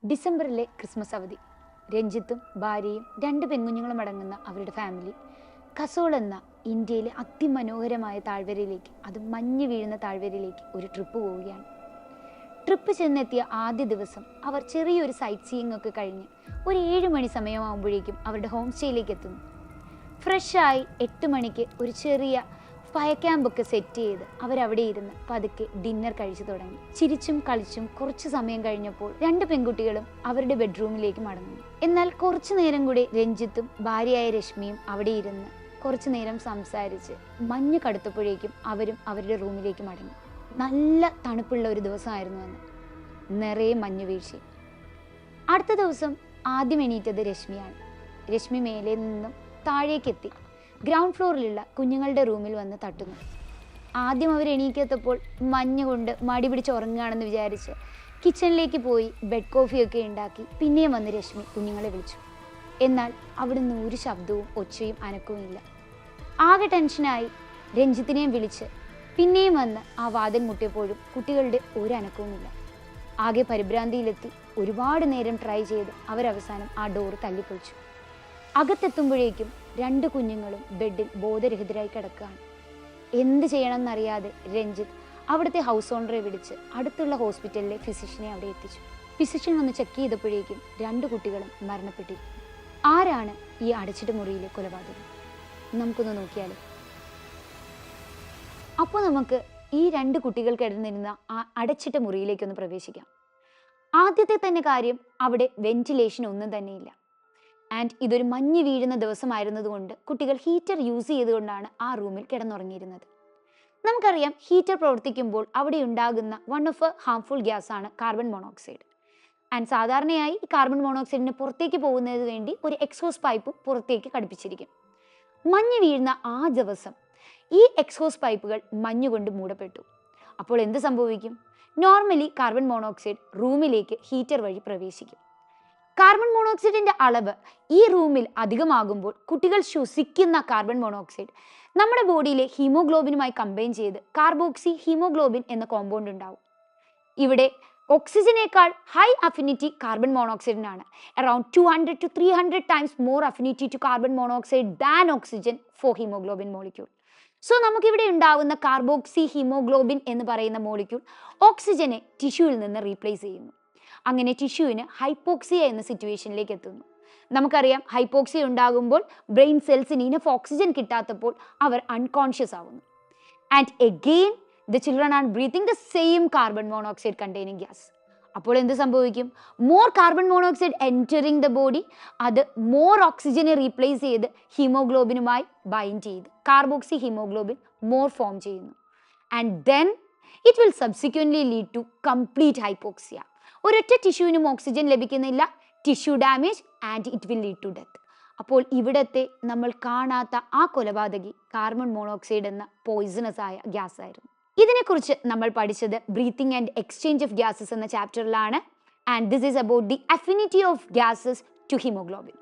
ഡിസംബറിലെ Christmas അവധി. രഞ്ജിത്തും ഭാര്യയും 2 പെൺകുഞ്ഞുങ്ങളും അടങ്ങുന്ന അവരുടെ ഫാമിലി കസോൾ എന്ന ഇന്ത്യയിലെ അതിമനോഹരമായ താഴ്വരയിലേക്ക്, അത് മഞ്ഞ് വീഴുന്ന താഴ്വരയിലേക്ക് ഒരു ട്രിപ്പ് പോവുകയാണ്. ട്രിപ്പ് ചെന്നെത്തിയ ആദ്യ ദിവസം അവർ ചെറിയൊരു സൈറ്റ് സീയിങ് ഒക്കെ കഴിഞ്ഞ് ഒരു 7 മണി സമയമാകുമ്പോഴേക്കും അവരുടെ ഹോം സ്റ്റേയിലേക്ക് എത്തുന്നു. ഫ്രഷായി 8 മണിക്ക് ഒരു ചെറിയ ഫയർ ക്യാമ്പൊക്കെ സെറ്റ് ചെയ്ത് അവരവിടെ ഇരുന്ന് പതുക്കെ ഡിന്നർ കഴിച്ചു തുടങ്ങി. ചിരിച്ചും കളിച്ചും കുറച്ച് സമയം കഴിഞ്ഞപ്പോൾ 2 പെൺകുട്ടികളും അവരുടെ ബെഡ്റൂമിലേക്ക് മടങ്ങുന്നു. എന്നാൽ കുറച്ചു നേരം കൂടി രഞ്ജിത്തും ഭാര്യയായ രശ്മിയും അവിടെ ഇരുന്ന് കുറച്ചു നേരം സംസാരിച്ച് മഞ്ഞ് കടുത്തപ്പോഴേക്കും അവരും അവരുടെ റൂമിലേക്ക് മടങ്ങി. നല്ല തണുപ്പുള്ള ഒരു ദിവസമായിരുന്നു അന്ന്, നിറയെ മഞ്ഞ് വീഴ്ച. അടുത്ത ദിവസം ആദ്യം എണീറ്റത് രശ്മിയാണ്. രശ്മി മേലെ നിന്നും താഴേക്കെത്തി ഗ്രൗണ്ട് ഫ്ലോറിലുള്ള കുഞ്ഞുങ്ങളുടെ റൂമിൽ വന്ന് തട്ടുന്നു. ആദ്യം അവർ എണീക്കെത്തപ്പോൾ മഞ്ഞ് കൊണ്ട് മടി പിടിച്ച് ഉറങ്ങുകയാണെന്ന് വിചാരിച്ച് കിച്ചണിലേക്ക് പോയി ബെഡ് കോഫിയൊക്കെ ഉണ്ടാക്കി പിന്നെയും വന്ന് രശ്മി കുഞ്ഞുങ്ങളെ വിളിച്ചു. എന്നാൽ അവിടുന്ന് ഒരു ശബ്ദവും ഒച്ചയും അനക്കവും ഇല്ല. ആകെ ടെൻഷനായി രഞ്ജിത്തിനെയും വിളിച്ച് പിന്നെയും വന്ന് ആ വാതിൽ മുട്ടിയപ്പോഴും കുട്ടികളുടെ ഒരു അനക്കവുമില്ല. ആകെ പരിഭ്രാന്തിയിലെത്തി ഒരുപാട് നേരം ട്രൈ ചെയ്ത് അവരവസാനം ആ ഡോറ് തല്ലിപ്പൊളിച്ചു. അകത്തെത്തുമ്പോഴേക്കും 2 കുഞ്ഞുങ്ങളും ബെഡിൽ ബോധരഹിതരായി കിടക്കുകയാണ്. എന്ത് ചെയ്യണമെന്നറിയാതെ രഞ്ജിത്ത് അവിടുത്തെ ഹൗസ് ഓണറെ വിളിച്ച് അടുത്തുള്ള ഹോസ്പിറ്റലിലെ ഫിസിഷ്യനെ അവിടെ എത്തിച്ചു. ഫിസിഷ്യൻ വന്ന് ചെക്ക് ചെയ്തപ്പോഴേക്കും 2 കുട്ടികളും മരണപ്പെട്ടിരിക്കുന്നു. ആരാണ് ഈ അടച്ചിട്ട മുറിയിലെ കൊലപാതകം? നമുക്കൊന്ന് നോക്കിയാലോ. അപ്പോൾ നമുക്ക് ഈ 2 കുട്ടികൾ കിടന്നിരുന്ന ആ അടച്ചിട്ട മുറിയിലേക്കൊന്ന് പ്രവേശിക്കാം. ആദ്യത്തെ തന്നെ കാര്യം, അവിടെ വെന്റിലേഷൻ ഒന്നും തന്നെയില്ല. ആൻഡ് ഇതൊരു മഞ്ഞ് വീഴുന്ന ദിവസമായിരുന്നതുകൊണ്ട് കുട്ടികൾ ഹീറ്റർ യൂസ് ചെയ്തുകൊണ്ടാണ് ആ റൂമിൽ കിടന്നുറങ്ങിയിരുന്നത്. നമുക്കറിയാം, ഹീറ്റർ പ്രവർത്തിക്കുമ്പോൾ അവിടെ ഉണ്ടാകുന്ന വൺ ഓഫ് ഹാംഫുൾ ഗ്യാസ് ആണ് കാർബൺ മോണോക്സൈഡ്. ആൻഡ് സാധാരണയായി ഈ കാർബൺ മോണോക്സൈഡിന് പുറത്തേക്ക് പോകുന്നതിന് വേണ്ടി ഒരു എക്സോസ് പൈപ്പ് പുറത്തേക്ക് ഘടിപ്പിച്ചിരിക്കും. മഞ്ഞ് വീഴുന്ന ആ ദിവസം ഈ എക്സോസ് പൈപ്പുകൾ മഞ്ഞുകൊണ്ട് മൂടപ്പെട്ടു. അപ്പോൾ എന്ത് സംഭവിക്കും? നോർമലി കാർബൺ മോണോക്സൈഡ് റൂമിലേക്ക് ഹീറ്റർ വഴി പ്രവേശിക്കും. കാർബൺ മോണോക്സൈഡിന്റെ അളവ് ഈ റൂമിൽ അധികമാകുമ്പോൾ കുട്ടികൾ ശ്വസിക്കുന്ന കാർബൺ മോണോക്സൈഡ് നമ്മുടെ ബോഡിയിലെ ഹീമോഗ്ലോബിനുമായി കമ്പൈൻ ചെയ്ത് കാർബോക്സി ഹീമോഗ്ലോബിൻ എന്ന കോമ്പൗണ്ട് ഉണ്ടാവും. ഇവിടെ ഓക്സിജനേക്കാൾ ഹൈ അഫിനിറ്റി കാർബൺ മോണോക്സൈഡിനാണ്. Around 200 to 300 times more affinity to carbon monoxide than oxygen for hemoglobin molecule. So നമുക്കിവിടെ ഉണ്ടാവുന്ന കാർബോക്സി ഹീമോഗ്ലോബിൻ എന്ന് പറയുന്ന മോളിക്യൂൾ ഓക്സിജനെ ടിഷ്യൂവിൽ നിന്ന് റീപ്ലേസ് ചെയ്യുന്നു. അങ്ങനെ ടിഷ്യൂവിന് ഹൈപ്പോക്സിയ എന്ന സിറ്റുവേഷനിലേക്ക് എത്തുന്നു. നമുക്കറിയാം, ഹൈപ്പോക്സിയ ഉണ്ടാകുമ്പോൾ ബ്രെയിൻ സെൽസിന് ഇനഫ് ഓക്സിജൻ കിട്ടാത്തപ്പോൾ അവർ അൺകോൺഷ്യസ് ആവുന്നു. And again the children are breathing the same carbon monoxide containing gas. അപ്പോൾ എന്ത് സംഭവിക്കും? More carbon monoxide entering the body, അത് മോർ ഓക്സിജനെ റീപ്ലേസ് ചെയ്ത് ഹീമോഗ്ലോബിനുമായി ബൈൻഡ് ചെയ്ത് കാർബോക്സി ഹീമോഗ്ലോബിൻ മോർ ഫോം ചെയ്യുന്നു. And then it will subsequently lead to complete hypoxia. ഒരൊറ്റ ടിഷ്യൂവിനും ഓക്സിജൻ ലഭിക്കുന്നില്ല, tissue damage, and it will lead to death. അപ്പോൾ ഇവിടത്തെ നമ്മൾ കാണാത്ത ആ കൊലപാതകി കാർബൺ മോണോക്സൈഡ് എന്ന പോയിസണസ് ആയ ഗ്യാസ് ആയിരുന്നു. ഇതിനെക്കുറിച്ച് നമ്മൾ പഠിച്ചത് breathing and exchange of gases എന്ന ചാപ്റ്ററിലാണ്. And this is about the affinity of gases to haemoglobin.